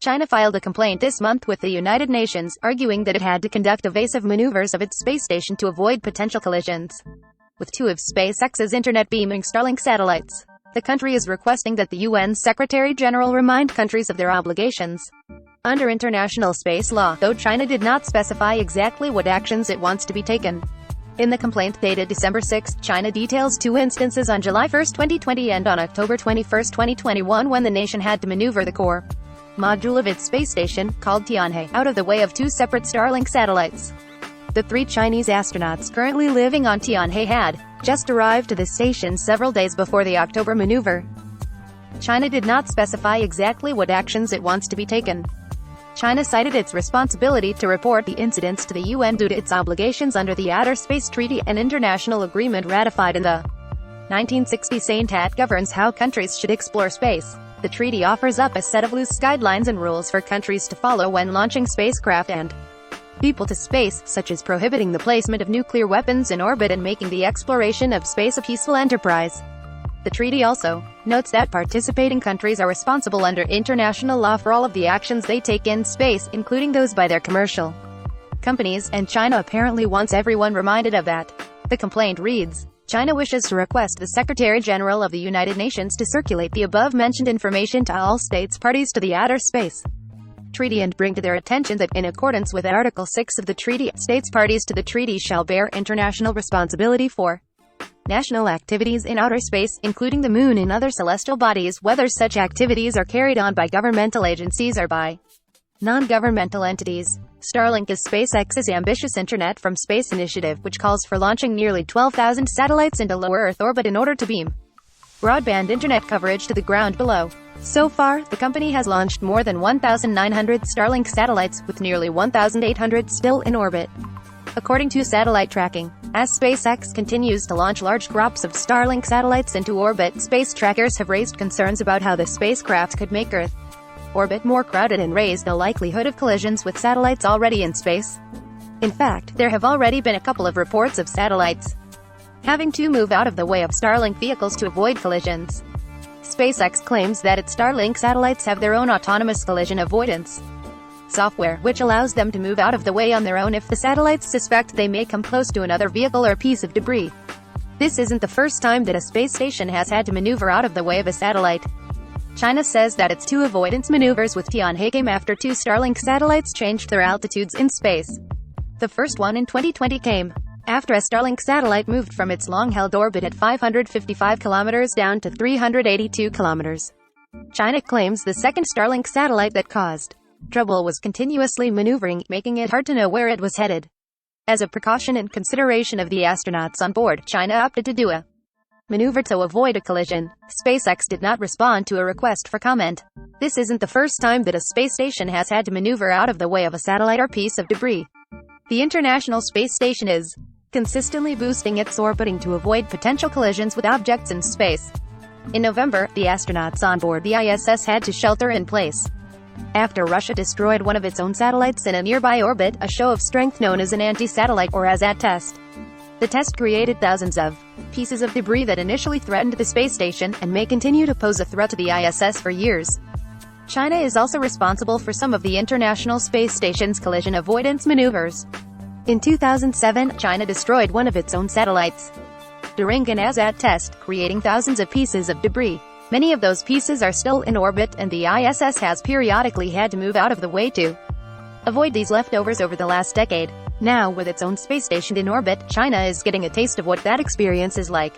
China filed a complaint this month with the United Nations, arguing that it had to conduct evasive maneuvers of its space station to avoid potential collisions with two of SpaceX's internet-beaming Starlink satellites. The country is requesting that the UN Secretary-General remind countries of their obligations under international space law, though China did not specify exactly what actions it wants to be taken. In the complaint dated December 6, China details two instances on July 1, 2020 and on October 21, 2021 when the nation had to maneuver the core module of its space station, called Tianhe, out of the way of two separate Starlink satellites. The three Chinese astronauts currently living on Tianhe had just arrived to the station several days before the October maneuver. China did not specify exactly what actions it wants to be taken. China cited its responsibility to report the incidents to the UN due to its obligations under the Outer Space Treaty, an international agreement ratified in the 1960s that governs how countries should explore space. The treaty offers up a set of loose guidelines and rules for countries to follow when launching spacecraft and people to space, such as prohibiting the placement of nuclear weapons in orbit and making the exploration of space a peaceful enterprise. The treaty also notes that participating countries are responsible under international law for all of the actions they take in space, including those by their commercial companies, and China apparently wants everyone reminded of that. The complaint reads, China wishes to request the Secretary-General of the United Nations to circulate the above-mentioned information to all states parties to the Outer Space Treaty and bring to their attention that, in accordance with Article 6 of the treaty, states parties to the treaty shall bear international responsibility for national activities in outer space, including the moon and other celestial bodies, whether such activities are carried on by governmental agencies or by non-governmental entities. Starlink is SpaceX's ambitious Internet from Space initiative, which calls for launching nearly 12,000 satellites into low Earth orbit in order to beam broadband internet coverage to the ground below. So far, the company has launched more than 1,900 Starlink satellites, with nearly 1,800 still in orbit, according to satellite tracking. As SpaceX continues to launch large crops of Starlink satellites into orbit, space trackers have raised concerns about how the spacecraft could make Earth orbit more crowded and raise the likelihood of collisions with satellites already in space. In fact, there have already been a couple of reports of satellites having to move out of the way of Starlink vehicles to avoid collisions. SpaceX claims that its Starlink satellites have their own autonomous collision avoidance software, which allows them to move out of the way on their own if the satellites suspect they may come close to another vehicle or piece of debris. This isn't the first time that a space station has had to maneuver out of the way of a satellite. China says that its two avoidance maneuvers with Tianhe came after two Starlink satellites changed their altitudes in space. The first one in 2020 came after a Starlink satellite moved from its long-held orbit at 555 kilometers down to 382 kilometers. China claims the second Starlink satellite that caused trouble was continuously maneuvering, making it hard to know where it was headed. As a precaution and consideration of the astronauts on board, China opted to do a maneuver to avoid a collision. SpaceX did not respond to a request for comment. This isn't the first time that a space station has had to maneuver out of the way of a satellite or piece of debris. The International Space Station is consistently boosting its orbiting to avoid potential collisions with objects in space. In November, the astronauts on board the ISS had to shelter in place after Russia destroyed one of its own satellites in a nearby orbit, a show of strength known as an anti-satellite or ASAT test. The test created thousands of pieces of debris that initially threatened the space station, and may continue to pose a threat to the ISS for years. China is also responsible for some of the International Space Station's collision avoidance maneuvers. In 2007, China destroyed one of its own satellites during an ASAT test, creating thousands of pieces of debris. Many of those pieces are still in orbit, and the ISS has periodically had to move out of the way to avoid these leftovers over the last decade. Now, with its own space station in orbit, China is getting a taste of what that experience is like.